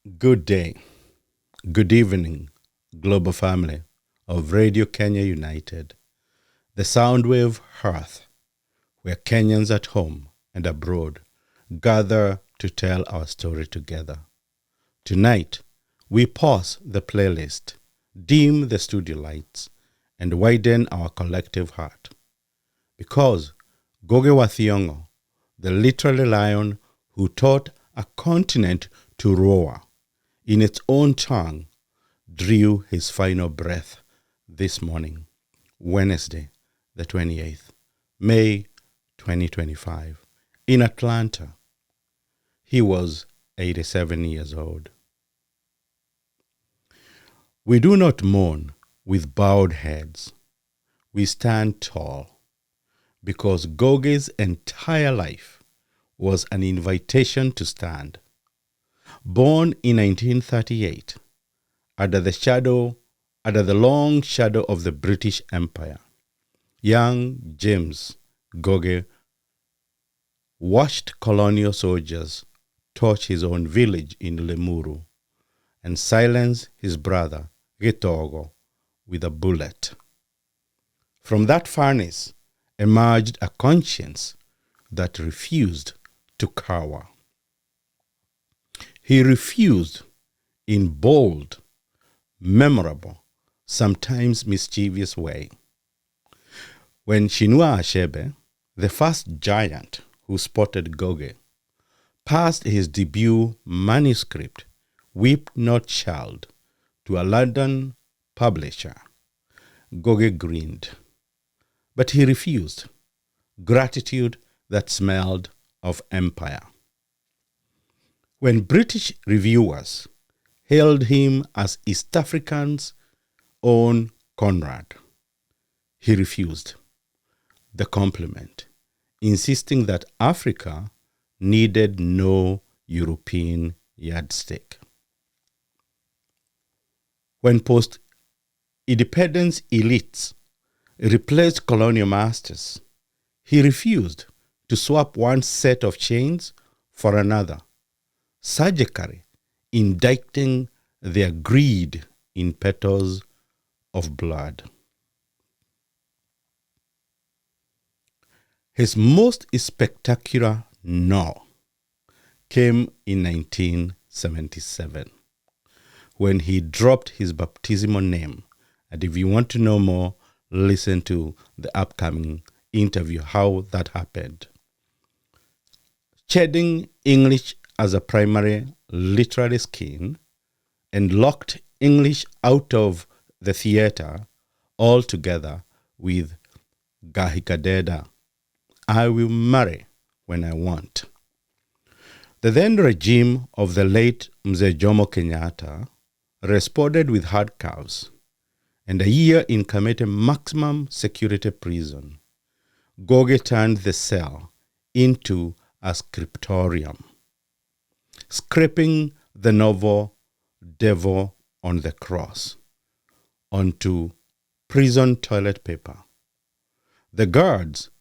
Good day, good evening, global family of Radio Kenya United, the Soundwave Hearth, where Kenyans at home and abroad gather to tell our story together. Tonight, we pause the playlist, dim the studio lights, and widen our collective heart. Because Ngũgĩ wa Thiong'o, the literary lion who taught a continent to roar in its own tongue, drew his final breath this morning, Wednesday, the 28th, May 2025, in Atlanta. He was 87 years old. We do not mourn with bowed heads. We stand tall, because Ngũgĩ's entire life was an invitation to stand. Born in 1938, under the long shadow of the British Empire, young James Ngũgĩ watched colonial soldiers torch his own village in Limuru and silence his brother Gĩtogo with a bullet. From that furnace emerged a conscience that refused to cower. He refused in bold, memorable, sometimes mischievous way. When Chinua Achebe, the first giant who spotted Ngũgĩ, passed his debut manuscript, Weep Not Child, to a London publisher, Ngũgĩ grinned. But he refused gratitude that smelled of empire. When British reviewers hailed him as East Africa's own Conrad, he refused the compliment, insisting that Africa needed no European yardstick. When post-independence elites replaced colonial masters, he refused to swap one set of chains for another, surgically indicting their greed in petals of blood. His most spectacular no came in 1977, when he dropped his baptismal name. And if you want to know more, listen to the upcoming interview, how that happened. Shedding English as a primary literary skill and locked English out of the theater altogether with Gahikadeda, I will marry when I want. The then regime of the late Mzee Jomo Kenyatta responded with handcuffs and a year in Kamete maximum security prison. Ngũgĩ turned the cell into a scriptorium, scraping the novel Devil on the Cross onto prison toilet paper. The guards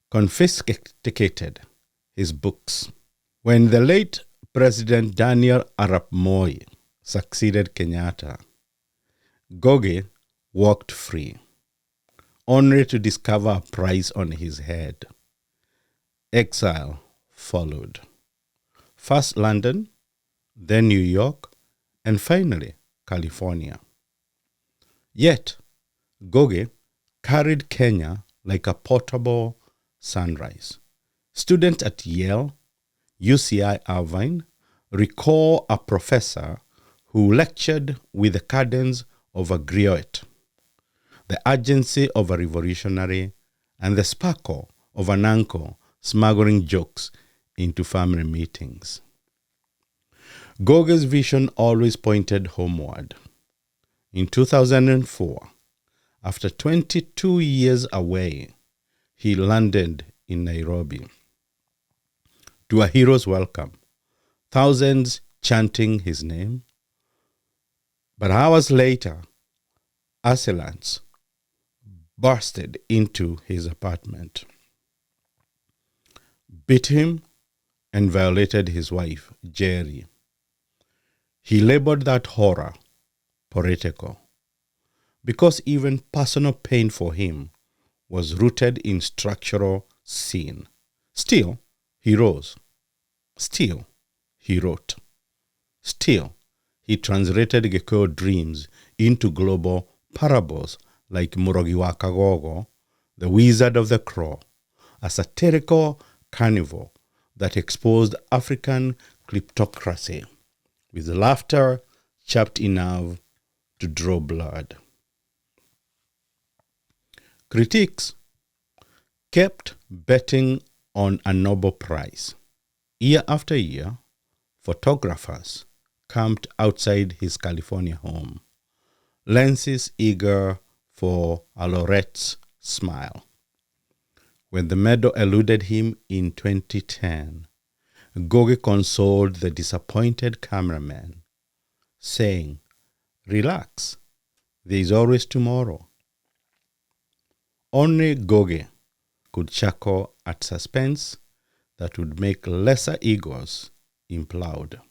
confiscated his books. When the late President Daniel Arap Moi succeeded Kenyatta, Ngũgĩ walked free, only to discover a price on his head. Exile followed. First London, then New York, and finally California. Yet, Ngũgĩ carried Kenya like a portable sunrise. Students at Yale, UCI Irvine recall a professor who lectured with the cadence of a griot, the urgency of a revolutionary, and the sparkle of an uncle smuggling jokes into family meetings. Ngũgĩ's vision always pointed homeward. In 2004, after 22 years away, he landed in Nairobi. To a hero's welcome, thousands chanting his name. But hours later, assailants bursted into his apartment, beat him, and violated his wife, Jerry. He labeled that horror political, because even personal pain for him was rooted in structural sin. Still, he rose. Still, he wrote. Still, he translated Gikuyu dreams into global parables like Murogi wa Kagogo, The Wizard of the Crow, a satirical carnival that exposed African kleptocracy with laughter chapped enough to draw blood. Critics kept betting on a Nobel Prize. Year after year, photographers camped outside his California home, lenses eager for a laureate's smile. When the medal eluded him in 2010, Ngũgĩ consoled the disappointed cameraman, saying, "Relax, there is always tomorrow." Only Ngũgĩ could chuckle at suspense that would make lesser egos implode.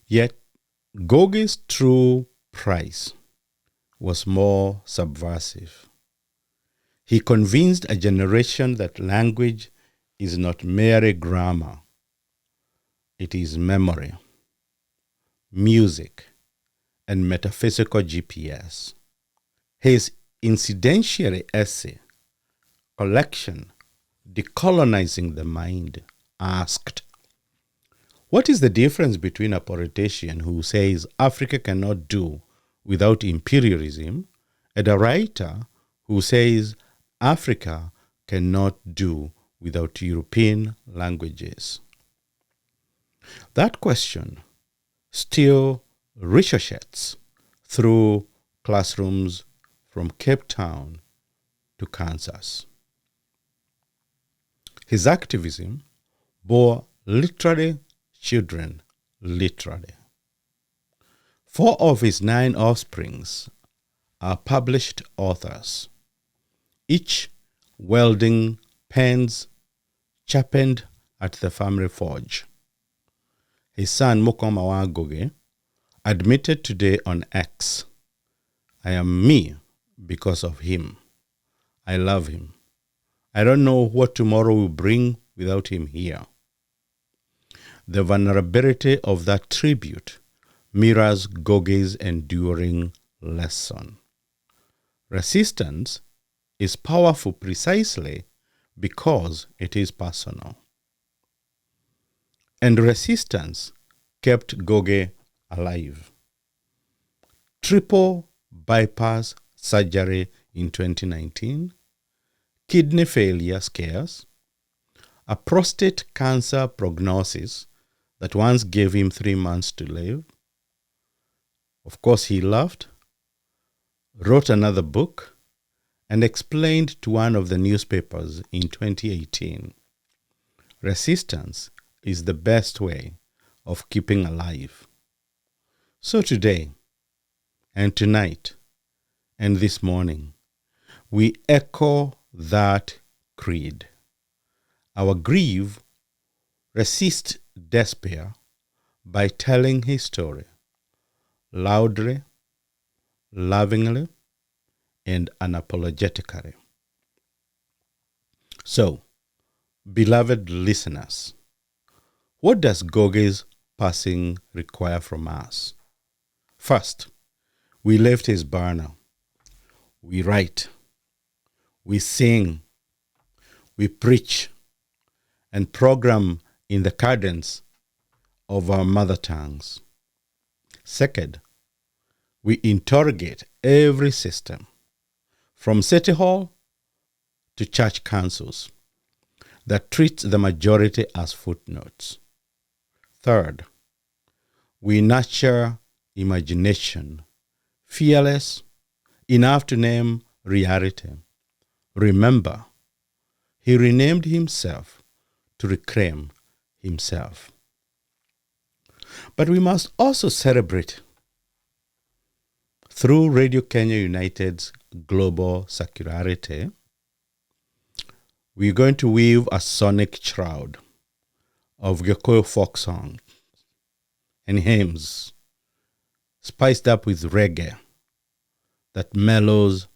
Yet, Ngũgĩ's true prize was more subversive. He convinced a generation that language is not mere grammar. It is memory, music, and metaphysical GPS. His incidentiary essay, collection, Decolonizing the Mind, asked, what is the difference between a politician who says Africa cannot do without imperialism and a writer who says Africa cannot do without European languages? That question still ricochets through classrooms from Cape Town to Kansas. His activism bore literally children, literally. 4 of his 9 offsprings are published authors, each wielding pens sharpened at the family forge. His son Mwarimũ Njorua admitted today on X, "I am me because of him. I love him. I don't know what tomorrow will bring without him here." The vulnerability of that tribute mirrors Ngũgĩ's enduring lesson. Resistance is powerful precisely because it is personal. And resistance kept Ngũgĩ alive. Triple bypass surgery in 2019, kidney failure scares, a prostate cancer prognosis that once gave him 3 months to live. Of course, he laughed, wrote another book, and explained to one of the newspapers in 2018, resistance is the best way of keeping alive. So today, and tonight, and this morning, we echo that creed. Our grief resists despair by telling his story loudly, lovingly, and unapologetically. So, beloved listeners, what does Ngũgĩ's passing require from us? First, we lift his banner. We write, we sing, we preach, and program in the cadence of our mother tongues. Second, we interrogate every system, from City Hall to church councils, that treats the majority as footnotes. Third, we nurture imagination, fearless enough to name reality. Remember, he renamed himself to reclaim himself. But we must also celebrate through Radio Kenya United's global circularity. We're going to weave a sonic shroud of Gikuyu folk song and hymns, spiced up with reggae that mellows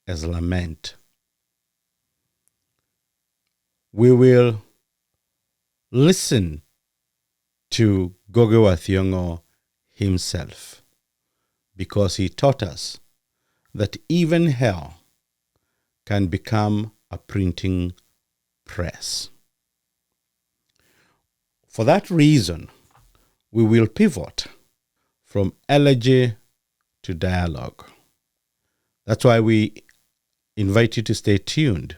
as lament. We will listen to Ngũgĩ wa Thiong'o himself, because he taught us that even hell can become a printing press. For that reason, we will pivot from elegy to dialogue. That's why we invite you to stay tuned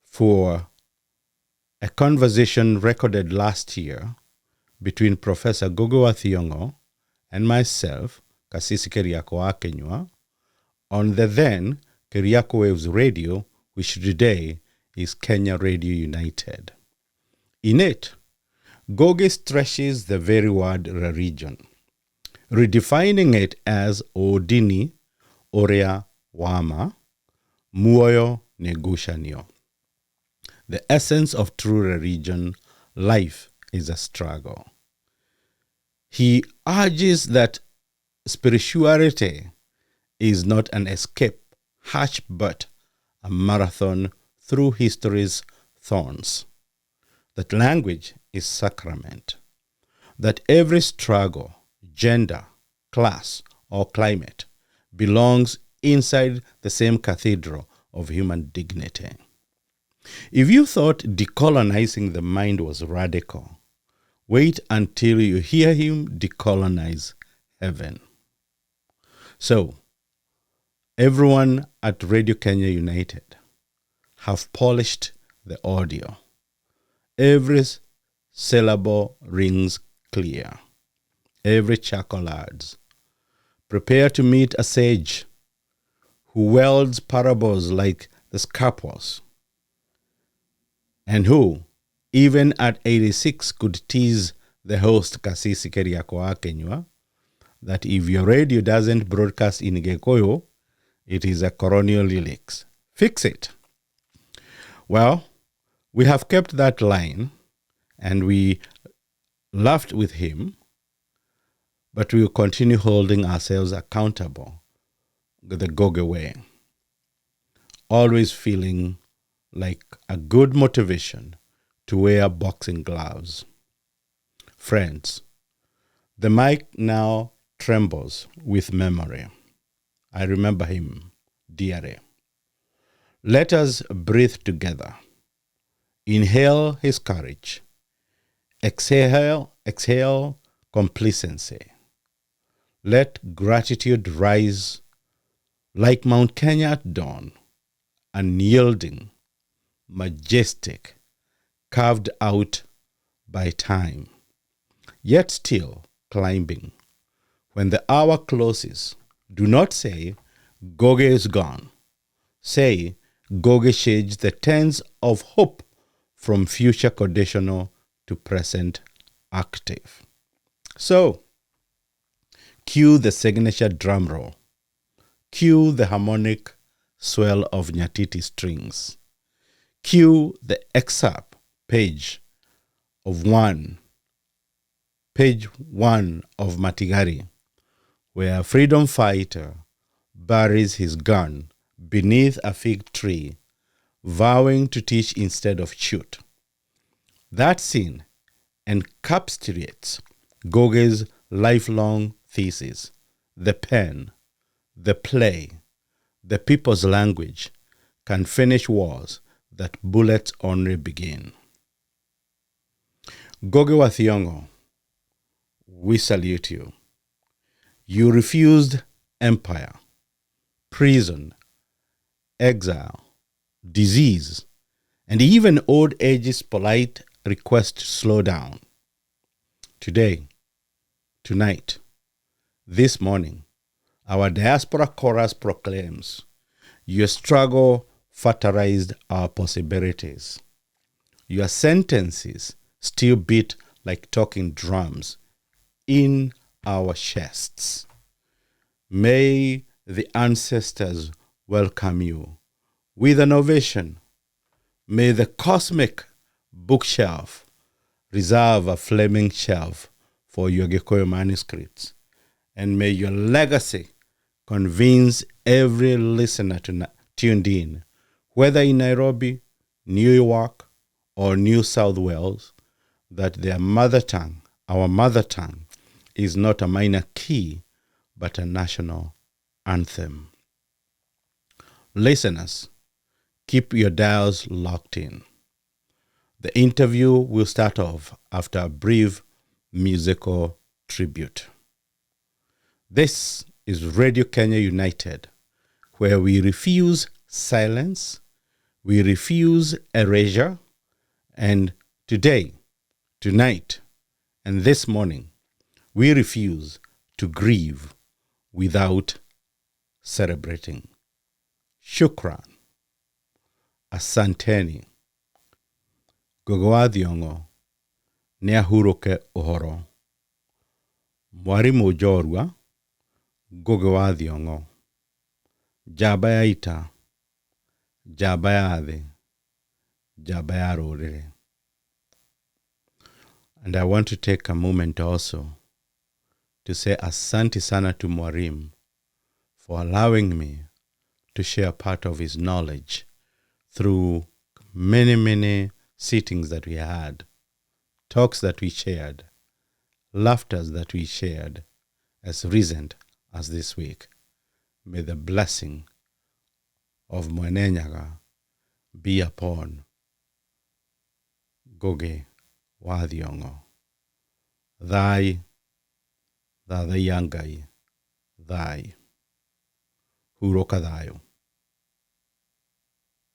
for a conversation recorded last year between Professor Ngũgĩ wa Thiong'o and myself, Kasisi Keriako wa Kenywa, on the then Keriako Waves Radio, which today is Kenya Radio United. In it, Ngũgĩ stretches the very word religion, redefining it as Odini, Orea Wama, Muoyo Negushanio. The essence of true religion, life is a struggle. He urges that spirituality is not an escape hatch but a marathon through history's thorns. That language is sacrament. That every struggle, gender, class, or climate belongs inside the same cathedral of human dignity. If you thought decolonizing the mind was radical, wait until you hear him decolonize heaven. So, everyone at Radio Kenya United have polished the audio. Every syllable rings clear. Every chuckle adds. Prepare to meet a sage who welds parables like the scalpels, and who, even at 86, could tease the host Kasisi Keriako wa Kenywa that if your radio doesn't broadcast in Gikuyu, it is a colonial lyrics. Fix it. Well, we have kept that line, and we laughed with him, but we will continue holding ourselves accountable the Ngũgĩ way, always feeling like a good motivation to wear boxing gloves. Friends, the mic now trembles with memory. I remember him dearly. Let us breathe together. Inhale his courage. Exhale complacency. Let gratitude rise like Mount Kenya at dawn, unyielding, majestic, carved out by time, yet still climbing. When the hour closes, do not say, Ngũgĩ is gone. Say, Ngũgĩ shades the tense of hope from future conditional to present active. So, cue the signature drum roll. Cue the harmonic swell of Nyatiti strings. Cue the excerpt page one of Matigari, where a freedom fighter buries his gun beneath a fig tree, vowing to teach instead of shoot. That scene encapsulates Ngũgĩ's lifelong thesis: the pen, the play, the people's language can finish wars that bullets only begin. Ngũgĩ wa Thiong'o, we salute you. You refused empire, prison, exile, disease, and even old age's polite request to slow down. Today, tonight, this morning, our diaspora chorus proclaims, your struggle fertilized our possibilities. Your sentences still beat like talking drums in our chests. May the ancestors welcome you with an ovation. May the cosmic bookshelf reserve a flaming shelf for your Gikuyu manuscripts. And may your legacy convince every listener tuned in, whether in Nairobi, New York, or New South Wales, that their mother tongue, our mother tongue, is not a minor key, but a national anthem. Listeners, keep your dials locked in. The interview will start off after a brief musical tribute. This is Radio Kenya United, where we refuse silence, we refuse erasure, and today, tonight, and this morning, we refuse to grieve without celebrating. Shukran. Asanteni. Ngũgĩ wa Thiong'o nĩ hurũke ũhoro. Mwarimũ Njorua Ngũgĩ wa Thiong'o. Njamba ya ita. Njamba ya thĩ. Njamba ya Rũrĩrĩ. And I want to take a moment also to say asante sana to Mwarimũ for allowing me to share part of his knowledge through many sittings that we had, talks that we shared, laughters that we shared, as recent as this week. May the blessing of Mwenenyaga be upon Ngũgĩ wa Thiong'o. Thai, thathai ya Ngai, thai. Hurũka thayo.